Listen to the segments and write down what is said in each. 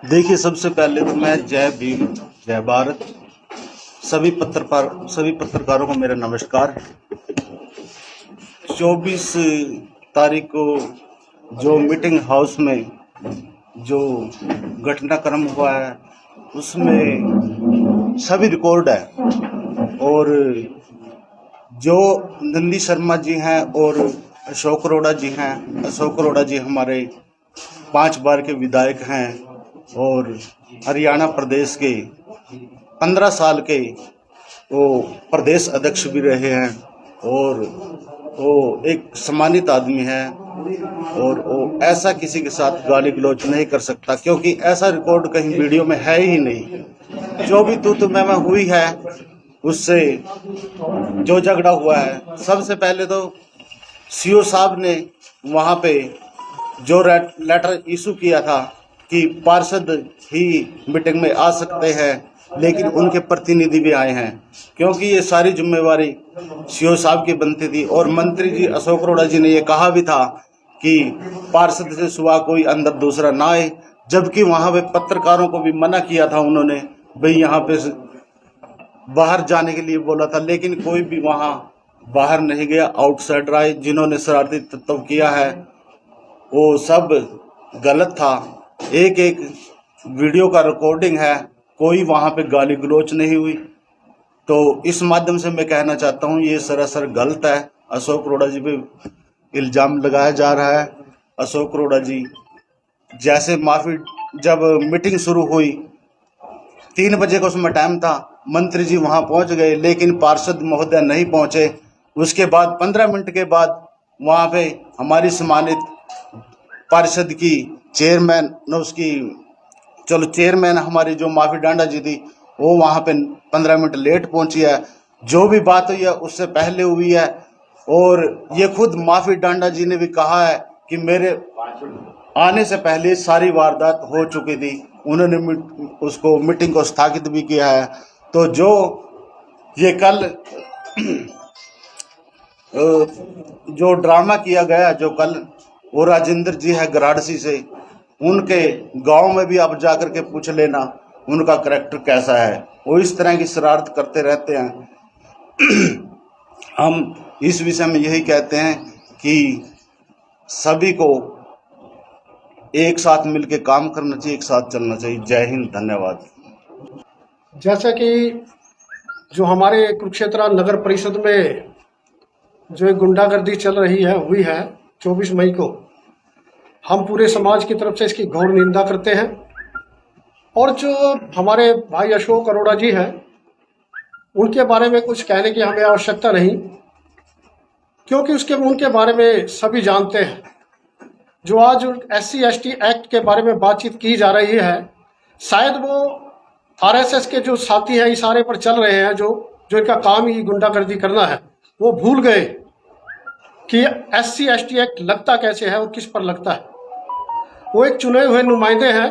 देखिए, सबसे पहले तो मैं जय भीम जय भारत। सभी पत्रकारों को मेरा नमस्कार। 24 तारीख को जो मीटिंग हाउस में जो घटनाक्रम हुआ है उसमें सभी रिकॉर्ड है। और जो नंदी शर्मा जी हैं और अशोक अरोड़ा जी हैं, अशोक अरोड़ा जी हमारे 5 बार के विधायक हैं और हरियाणा प्रदेश के 15 साल के वो प्रदेश अध्यक्ष भी रहे हैं और वो एक सम्मानित आदमी है और वो ऐसा किसी के साथ गाली गलौज नहीं कर सकता, क्योंकि ऐसा रिकॉर्ड कहीं वीडियो में है ही नहीं। जो भी तू मैं हुई है उससे जो झगड़ा हुआ है, सबसे पहले तो सीओ साहब ने वहाँ पे जो लेटर इशू किया था कि पार्षद ही मीटिंग में आ सकते हैं, लेकिन उनके प्रतिनिधि भी आए हैं, क्योंकि ये सारी जिम्मेवारी सीओ साहब की बनती थी। और मंत्री जी अशोक अरोड़ा जी ने ये कहा भी था कि पार्षद से सिवा कोई अंदर दूसरा ना आए, जबकि वहाँ पे पत्रकारों को भी मना किया था उन्होंने, भाई यहाँ पे बाहर जाने के लिए बोला था, लेकिन कोई भी वहाँ बाहर नहीं गया। आउटसाइडर आए जिन्होंने शरारती तत्व किया है, वो सब गलत था। एक एक वीडियो का रिकॉर्डिंग है, कोई वहाँ पे गाली गलौच नहीं हुई। तो इस माध्यम से मैं कहना चाहता हूँ ये सरासर गलत है। अशोक अरोड़ा जी पे इल्ज़ाम लगाया जा रहा है। अशोक अरोड़ा जी जैसे जब मीटिंग शुरू हुई 3 बजे का उसमें टाइम था, मंत्री जी वहाँ पहुँच गए, लेकिन पार्षद महोदय नहीं पहुँचे। उसके बाद 15 मिनट के बाद वहाँ पे हमारी सम्मानित पार्षद की चेयरमैन हमारी जो माफी डांडा जी थी, वो वहाँ पे 15 मिनट लेट पहुंची है। जो भी बात हुई है उससे पहले हुई है। और ये खुद माफी डांडा जी ने भी कहा है कि मेरे आने से पहले सारी वारदात हो चुकी थी। उन्होंने उसको मीटिंग को स्थगित भी किया है। तो जो ये कल जो ड्रामा किया गया, जो कल वो राजेंद्र जी है गराड़सी से, उनके गांव में भी आप जाकर के पूछ लेना उनका करैक्टर कैसा है। वो इस तरह की शरारत करते रहते हैं। हम इस विषय में यही कहते हैं कि सभी को एक साथ मिलकर काम करना चाहिए, एक साथ चलना चाहिए। जय हिंद, धन्यवाद। जैसा कि जो हमारे कुरुक्षेत्र नगर परिषद में जो गुंडागर्दी चल रही है हुई है 24 मई को, हम पूरे समाज की तरफ से इसकी घोर निंदा करते हैं। और जो हमारे भाई अशोक अरोड़ा जी हैं, उनके बारे में कुछ कहने की हमें आवश्यकता नहीं, क्योंकि उनके बारे में सभी जानते हैं। जो आज SC/ST एक्ट के बारे में बातचीत की जा रही है, शायद वो RSS के जो साथी हैं इशारे पर चल रहे हैं, जो इनका काम ही गुंडागर्दी करना है, वो भूल गए कि SC/ST एक्ट लगता कैसे है और किस पर लगता है। वो एक चुने हुए नुमाइंदे हैं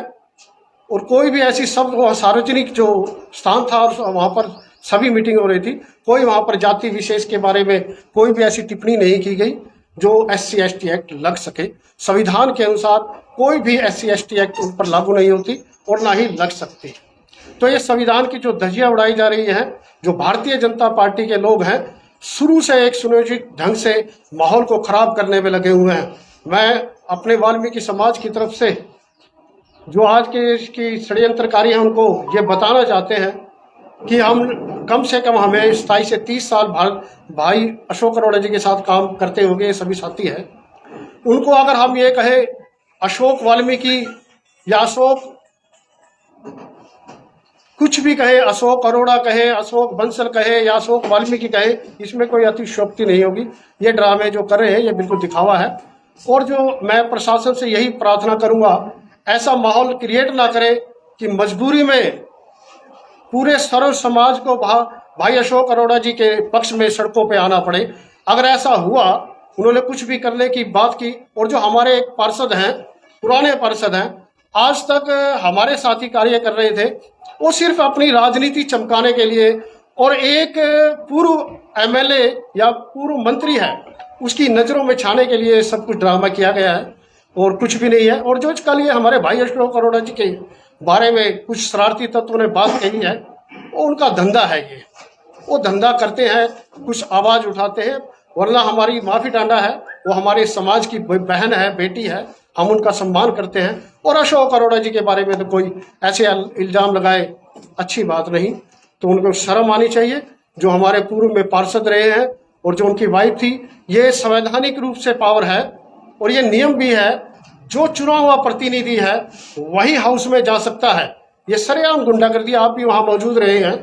और कोई भी ऐसी सार्वजनिक जो स्थान था और वहाँ पर सभी मीटिंग हो रही थी, कोई वहाँ पर जाति विशेष के बारे में कोई भी ऐसी टिप्पणी नहीं की गई जो SC/ST एक्ट लग सके। संविधान के अनुसार कोई भी SC/ST एक्ट उन पर लागू नहीं होती और ना ही लग सकती। तो ये संविधान की जो धज्जियां उड़ाई जा रही हैं, जो भारतीय जनता पार्टी के लोग हैं, शुरू से एक सुनियोजित ढंग से माहौल को खराब करने में लगे हुए हैं। मैं अपने वाल्मीकि समाज की तरफ से जो आज की षड्यंत्रकारी हैं उनको ये बताना चाहते हैं कि हम कम से कम हमें 27 से 30 साल भाई अशोक अरोड़ा जी के साथ काम करते होंगे, सभी साथी हैं। उनको अगर हम ये कहे अशोक वाल्मीकि या अशोक कुछ भी कहे, अशोक अरोड़ा कहे, अशोक बंसल कहे या अशोक वाल्मीकि कहे, इसमें कोई अतिशयोक्ति नहीं होगी। ये ड्रामे जो कर रहे हैं ये बिल्कुल दिखावा है। और जो मैं प्रशासन से यही प्रार्थना करूंगा, ऐसा माहौल क्रिएट ना करे कि मजबूरी में पूरे सर्व समाज को भाई अशोक अरोड़ा जी के पक्ष में सड़कों पे आना पड़े। अगर ऐसा हुआ, उन्होंने कुछ भी करने की बात की, और जो हमारे एक पार्षद हैं, पुराने पार्षद हैं, आज तक हमारे साथी कार्य कर रहे थे, वो सिर्फ अपनी राजनीति चमकाने के लिए, और एक पूर्व MLA या पूर्व मंत्री है उसकी नज़रों में छाने के लिए सब कुछ ड्रामा किया गया है और कुछ भी नहीं है। और जो कल ये हमारे भाई अशोक अरोड़ा जी के बारे में कुछ शरारती तत्वों ने बात कही है, वो उनका धंधा है। ये वो धंधा करते हैं, कुछ आवाज़ उठाते हैं, वरना हमारी माफ़ी टांडा है, वो हमारे समाज की बहन है, बेटी है, हम उनका सम्मान करते हैं। और अशोक अरोड़ा जी के बारे में तो कोई ऐसे इल्ज़ाम लगाए, अच्छी बात नहीं। तो उनको शर्म आनी चाहिए। जो हमारे पूर्व में पार्षद रहे हैं और जो उनकी वाइफ थी, ये संवैधानिक रूप से पावर है और ये नियम भी है, जो चुना हुआ प्रतिनिधि है वही हाउस में जा सकता है। ये सरेआम गुंडागर्दी, आप भी वहां मौजूद रहे हैं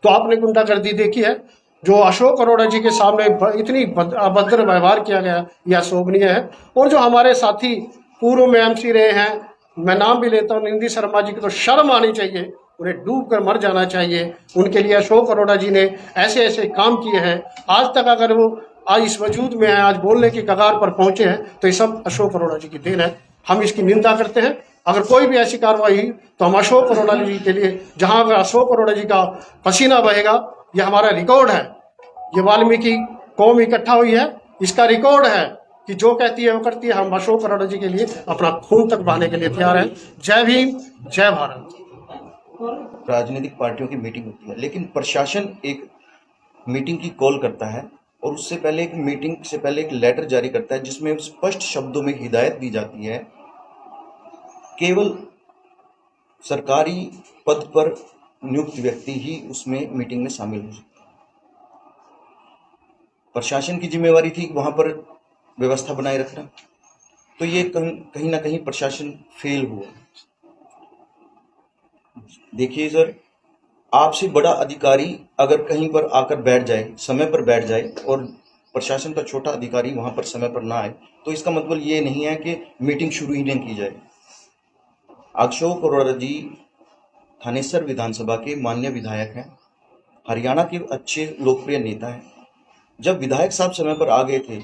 तो आपने गुंडागर्दी देखी है। जो अशोक अरोड़ा जी के सामने इतनी अभद्र व्यवहार किया गया, यह अशोभनीय है। और जो हमारे साथी पूर्व में एमसी रहे हैं, मैं नाम भी लेता हूँ, निंदी शर्मा जी की तो शर्म आनी चाहिए, उन्हें डूब कर मर जाना चाहिए। उनके लिए अशोक अरोड़ा जी ने ऐसे ऐसे काम किए हैं, आज तक अगर वो आज इस वजूद में है, आज बोलने की कगार पर पहुंचे हैं, तो ये सब अशोक अरोड़ा जी की देन है। हम इसकी निंदा करते हैं। अगर कोई भी ऐसी कार्रवाई हुई तो हम अशोक अरोड़ा जी के लिए, जहां अगर अशोक अरोड़ा जी का पसीना बहेगा, ये हमारा रिकॉर्ड है। ये वाल्मीकि कौम इकट्ठा हुई है, इसका रिकॉर्ड है कि जो कहती है वो करती है। हम अशोक अरोड़ा जी के लिए अपना खून तक बहाने के लिए तैयार हैं। जय भीम, जय भारत। राजनीतिक पार्टियों की मीटिंग होती है, लेकिन प्रशासन एक मीटिंग की कॉल करता है और उससे पहले एक मीटिंग से पहले एक लेटर जारी करता है जिसमें स्पष्ट शब्दों में हिदायत दी जाती है, केवल सरकारी पद पर नियुक्त व्यक्ति ही उसमें मीटिंग में शामिल हो सकता है। प्रशासन की जिम्मेवारी थी वहां पर व्यवस्था बनाए रखना, तो ये कहीं ना कहीं प्रशासन फेल हुआ। देखिए सर, आपसे बड़ा अधिकारी अगर कहीं पर आकर बैठ जाए, समय पर बैठ जाए, और प्रशासन का छोटा अधिकारी वहां पर समय पर ना आए, तो इसका मतलब ये नहीं है कि मीटिंग शुरू ही नहीं की जाए। अशोक अरोड़ा जी थानेसर विधानसभा के माननीय विधायक हैं, हरियाणा के अच्छे लोकप्रिय नेता हैं। जब विधायक साहब समय पर आ गए थे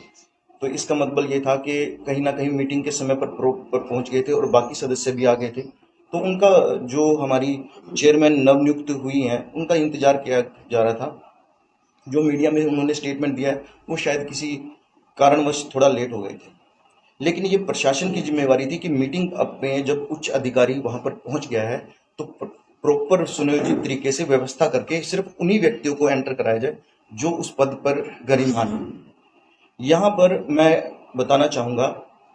तो इसका मतलब ये था कि कहीं ना कहीं मीटिंग के समय पर पहुंच गए थे और बाकी सदस्य भी आ गए थे। तो उनका जो हमारी चेयरमैन नवनियुक्त हुई हैं, उनका इंतजार किया जा रहा था। जो मीडिया में उन्होंने स्टेटमेंट दिया है वो शायद किसी कारणवश थोड़ा लेट हो गए थे, लेकिन ये प्रशासन की जिम्मेवारी थी कि मीटिंग में जब उच्च अधिकारी वहां पर पहुंच गया है तो प्रॉपर सुनियोजित तरीके से व्यवस्था करके सिर्फ उन्हीं व्यक्तियों को एंटर कराया जाए जो उस पद पर गरिमान है। यहाँ पर मैं बताना चाहूँगा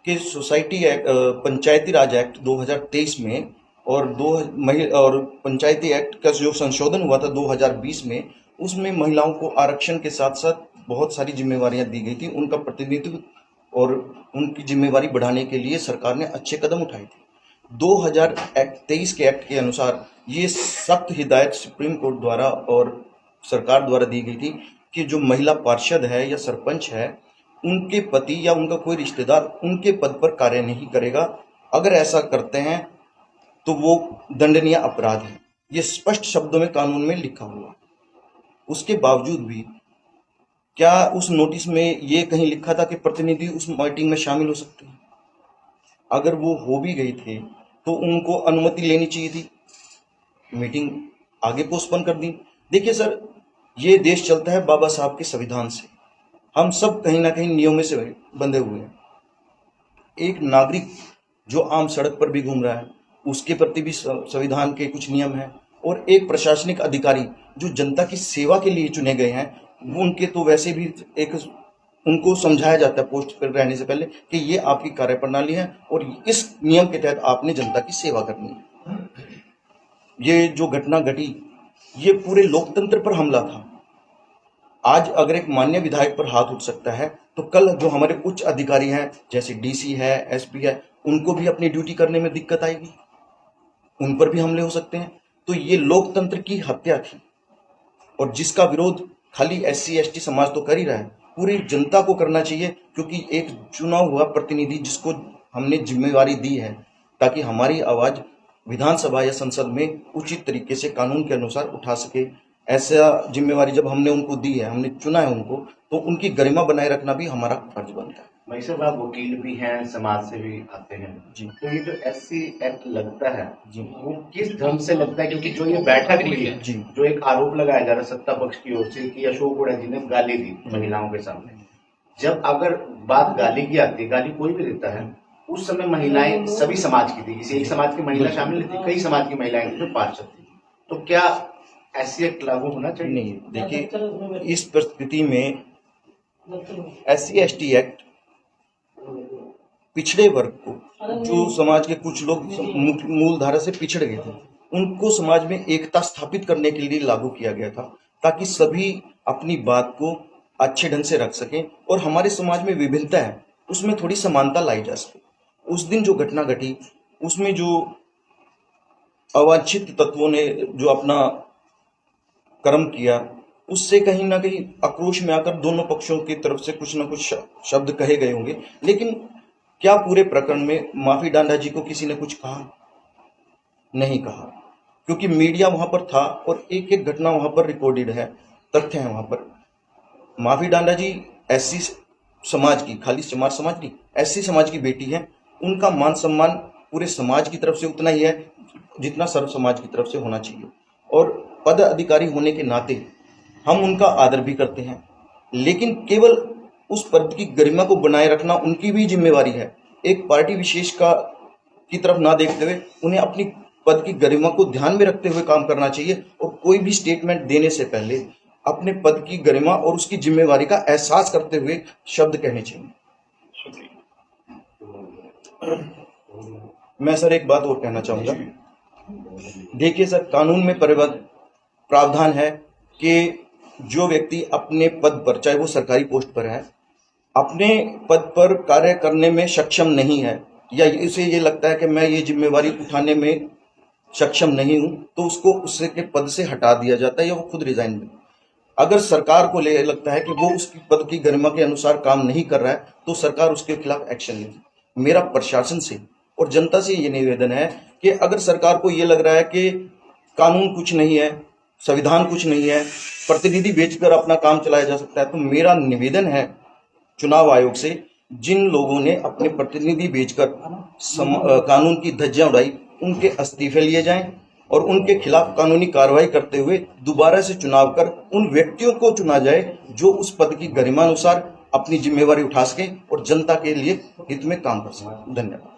कि सोसाइटी एक्ट, पंचायती राज एक्ट 2023 में और पंचायती एक्ट का जो संशोधन हुआ था 2020 में, उसमें महिलाओं को आरक्षण के साथ साथ बहुत सारी जिम्मेवारियां दी गई थी। उनका प्रतिनिधित्व और उनकी जिम्मेवारी बढ़ाने के लिए सरकार ने अच्छे कदम उठाए थे। 2023 के एक्ट के अनुसार ये सख्त हिदायत सुप्रीम कोर्ट द्वारा और सरकार द्वारा दी गई थी कि जो महिला पार्षद है या सरपंच है, उनके पति या उनका कोई रिश्तेदार उनके पद पर कार्य नहीं करेगा। अगर ऐसा करते हैं तो वो दंडनीय अपराध है। ये स्पष्ट शब्दों में कानून में लिखा हुआ। उसके बावजूद भी क्या उस नोटिस में ये कहीं लिखा था कि प्रतिनिधि उस मीटिंग में शामिल हो सकते हैं? अगर वो हो भी गए थे तो उनको अनुमति लेनी चाहिए थी, मीटिंग आगे पोस्टपोन कर दी। देखिए सर, ये देश चलता है बाबा साहब के संविधान से। हम सब कहीं ना कहीं नियमों से बंधे हुए हैं। एक नागरिक जो आम सड़क पर भी घूम रहा है, उसके प्रति भी संविधान के कुछ नियम हैं, और एक प्रशासनिक अधिकारी जो जनता की सेवा के लिए चुने गए हैं, उनके तो वैसे भी उनको समझाया जाता है पोस्ट पर रहने से पहले कि ये आपकी कार्यप्रणाली है और इस नियम के तहत आपने जनता की सेवा करनी है। ये जो घटना घटी, ये पूरे लोकतंत्र पर हमला था। आज अगर एक माननीय विधायक पर हाथ उठ सकता है तो कल जो हमारे उच्च अधिकारी हैं, जैसे डीसी है, एसपी है, उनको भी अपनी ड्यूटी करने में दिक्कत आएगी, उन पर भी हमले हो सकते हैं। तो ये लोकतंत्र की हत्या थी, और जिसका विरोध खाली SC ST समाज तो कर ही रहा है, पूरी जनता को करना चाहिए, क्योंकि एक चुना हुआ प्रतिनिधि जिसको हमने जिम्मेवारी दी है ताकि हमारी आवाज विधानसभा या संसद में उचित तरीके से कानून के अनुसार उठा सके, ऐसा जिम्मेवारी जब हमने उनको दी है, हमने चुना है उनको, तो उनकी गरिमा बनाए रखना भी हमारा फर्ज बनता है। भाई साहब, आप वकील भी हैं, समाज से भी आते हैं जी। तो ये जो SC एक्ट लगता है जी। वो किस ढंग से लगता है? क्योंकि जो ये बैठक हुई है, जी। जो एक आरोप लगाया जा रहा है सत्ता पक्ष की ओर से कि अशोक अरोड़ा जी ने गाली दी महिलाओं के सामने, जब अगर बात गाली की आती है, गाली कोई भी देता है, उस समय महिलाएं सभी समाज की थी, जैसे एक समाज की महिला शामिल नहीं थी, कई समाज की महिलाएं थी जो पार्षद थी, तो क्या ऐसी एक्ट लागू होना चाहिए? नहीं, देखिए इस परिस्थिति में SC/ST एक्ट पिछड़े वर्ग को, जो समाज के कुछ लोग मूल धारा से पिछड़ गए थे, उनको समाज में एकता स्थापित करने के लिए लागू किया गया था, ताकि सभी अपनी बात को अच्छे ढंग से रख सकें और हमारे समाज में विभिन्नता है उसमें थोड़ी समानता लाई जा सके। उस दिन जो घटना घटी उसमें जो अवांछित तत्वों ने जो अपना कर्म किया, उससे कहीं ना कहीं आक्रोश में आकर दोनों पक्षों की तरफ से कुछ ना कुछ शब्द कहे गए होंगे, लेकिन क्या पूरे प्रकरण में माफी डांडा जी को किसी ने कुछ कहा? नहीं कहा, क्योंकि मीडिया वहां पर था और एक एक घटना वहां पर रिकॉर्डेड है, तथ्य है वहां पर। माफी डांडा जी SC समाज की, खाली चमार समाज नहीं, SC समाज की बेटी है। उनका मान सम्मान पूरे समाज की तरफ से उतना ही है जितना सर्व समाज की तरफ से होना चाहिए, और पद अधिकारी होने के नाते हम उनका आदर भी करते हैं, लेकिन केवल उस पद की गरिमा को बनाए रखना उनकी भी जिम्मेवारी है। एक पार्टी विशेष की तरफ ना देखते हुए उन्हें अपनी पद की गरिमा को ध्यान में रखते हुए काम करना चाहिए, और कोई भी स्टेटमेंट देने से पहले अपने पद की गरिमा और उसकी जिम्मेवारी का एहसास करते हुए शब्द कहने चाहिए। मैं सर एक बात और कहना चाहूंगा। देखिए सर, कानून में प्रावधान है कि जो व्यक्ति अपने पद पर, चाहे वो सरकारी पोस्ट पर है, अपने पद पर कार्य करने में सक्षम नहीं है, या इसे ये लगता है कि मैं ये जिम्मेवारी उठाने में सक्षम नहीं हूं, तो उसको उससे के पद से हटा दिया जाता है या वो खुद रिजाइन दे। अगर सरकार को लगता है कि वो उसकी पद की गरिमा के अनुसार काम नहीं कर रहा है, तो सरकार उसके खिलाफ एक्शन लेगी। मेरा प्रशासन से और जनता से ये निवेदन है कि अगर सरकार को ये लग रहा है कि कानून कुछ नहीं है, संविधान कुछ नहीं है, प्रतिनिधि बेचकर अपना काम चलाया जा सकता है, तो मेरा निवेदन है चुनाव आयोग से, जिन लोगों ने अपने प्रतिनिधि बेचकर कानून की धज्जियां उड़ाई, उनके इस्तीफे लिए जाएं और उनके खिलाफ कानूनी कार्रवाई करते हुए दोबारा से चुनाव कर उन व्यक्तियों को चुना जाए जो उस पद की गरिमा अनुसार अपनी जिम्मेवारी उठा सके और जनता के लिए हित में काम कर सके। धन्यवाद।